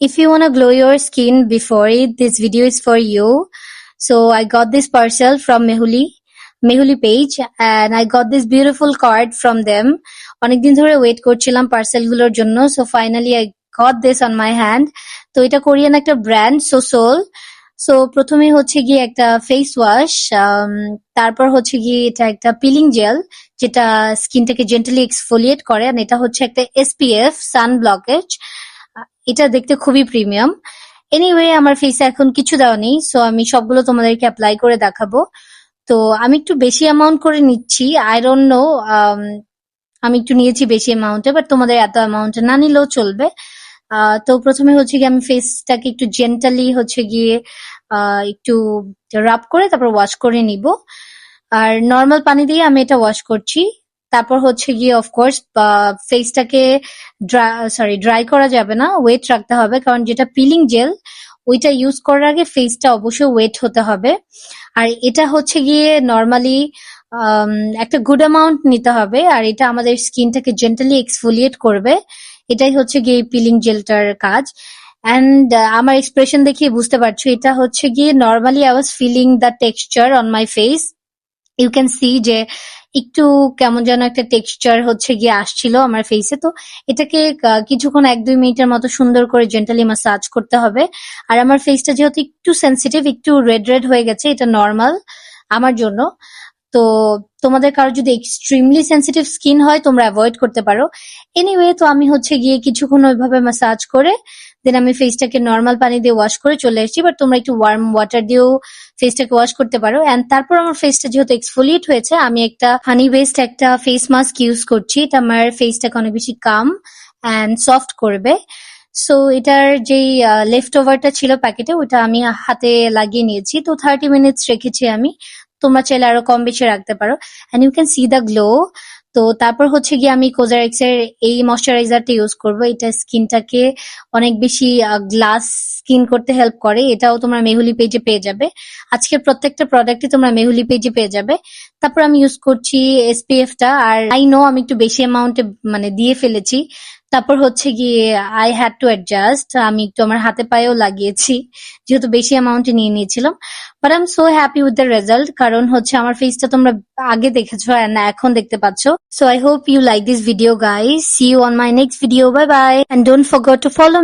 If you want to glow your skin before it, this video is for you. So I got this parcel from Mehuli page, and I got this beautiful card from them. অনেকদিন ধরে wait করছিলাম parcel গুলোর জন্য, so finally I got this on my hand. তো এটা Korean একটা brand সোসোল। So প্রথমে হচ্ছে গিয়ে একটা ফেস ওয়াশ, তারপর হচ্ছে গিয়ে এটা একটা পিলিং জেল যেটা স্কিনটাকে জেন্টালি এক্সফোলিয়েট করে, আর এটা হচ্ছে একটা এসপিএফ সান ব্লকেজ। এটা দেখতে খুবই প্রিমিয়াম। এনিওয়ে আমার ফেসে এখন কিছু দেওয়া নেই, সো আমি সবগুলো তোমাদেরকে অ্যাপ্লাই করে দেখাবো। তো আমি একটু বেশি অ্যামাউন্ট করে নিচ্ছি, আই ডোন্ট নো, আমি একটু নিয়েছি বেশি অ্যামাউন্টে, বাট তোমাদের এত অ্যামাউন্টে না নিলেও চলবে। তো প্রথমে হচ্ছে গিয়ে আমি ফেসটাকে একটু জেন্টালি হচ্ছে গিয়ে একটু রাব করে তারপর ওয়াশ করে নিব। আর নর্মাল পানি দিয়ে আমি এটা ওয়াশ করছি। তারপর হচ্ছে গিয়ে অফকোর্স ফেসটাকে ড্রাই করা যাবে না, ওয়েট রাখতে হবে, কারণ যেটা পিলিং জেল ওইটা ইউজ করার আগে ফেসটা অবশ্যই ওয়েট হতে হবে। আর এটা হচ্ছে গিয়ে নর্মালি একটা গুড অ্যামাউন্ট নিতে হবে, আর এটা আমাদের স্কিনটাকে জেন্টালি এক্সফোলিয়েট করবে। এটাই হচ্ছে গিয়ে পিলিং জেলটার কাজ। অ্যান্ড আমার এক্সপ্রেশন দেখিয়ে বুঝতে পারছো, এটা হচ্ছে গিয়ে normally I was feeling the texture on my face. You can see যে একটু কেমন যেন একটা টেক্সচার হচ্ছে গিয়ে আসছিল আমার ফেসে। তো এটাকে কিছুক্ষণ 1-2 মিনিটের মতো সুন্দর করে জেন্টালি ম্যাসাজ করতে হবে। আর আমার ফেসটা যেহেতু একটু সেন্সিটিভ, একটু রেড রেড হয়ে গেছে, এটা নর্মাল আমার জন্য। তো তোমাদের কারো যদি এক্সট্রিমলি সেন্সিটিভ স্কিন হয় তোমরা অ্যাভয়েড করতে পারো। এনিওয়ে, তো আমি হচ্ছে গিয়ে কিছুক্ষণ ওইভাবে ম্যাসাজ করে দেন আমি ফেসটাকে নর্মাল পানি দিয়ে ওয়াশ করে চলে এসেছি, বাট তোমরা একটু ওয়ার্ম ওয়াটার দিয়েও ফেসটাকে ওয়াশ করতে পারো। এন্ড তারপর আমার ফেসটা যেহেতু এক্সফোলিয়েট হয়েছে, আমি একটা হানি বেসড একটা ফেস মাস্ক ইউজ করছি। এটা আমার ফেসটাকে অনেক বেশি কাম অ্যান্ড সফট করবে। সো এটার যেই লেফট ওভারটা ছিল প্যাকেটে, ওটা আমি হাতে লাগিয়ে নিয়েছি। তো 30 মিনিটস রেখেছি আমি, তোমরা চাইলে আরো কম বেশি রাখতে পারো। And you can see the glow. তো তারপর হচ্ছে গিয়ে আমি কোজারেক্স এর এই ময়শ্চারাইজারটা ইউজ করব। এটা স্কিনটাকে অনেক বেশি গ্লাস স্কিন করতে হেল্প করে। এটাও তোমরা মেহুলি পেজে পেয়ে যাবে। আজকের প্রত্যেকটা প্রোডাক্টই তোমরা মেহুলি পেজে পেয়ে যাবে। তারপর আমি ইউজ করছি এসপিএফ টা। আর আই নো আমি একটু বেশি অ্যামাউন্টে দিয়ে ফেলেছি। তারপর হচ্ছে গিয়ে আই হ্যাড টু অ্যাডজাস্ট, আমি একটু আমার হাতে পায়েও লাগিয়েছি যেহেতু বেশি অ্যামাউন্টে নিয়ে নিয়েছিলাম। But I am so happy with the result, কারণ হচ্ছে আমার ফেসটা তোমরা আগে দেখেছো আর না এখন দেখতে পাচ্ছ। So I hope you like this video guys. See you on my next video. Bye bye, and don't forget to follow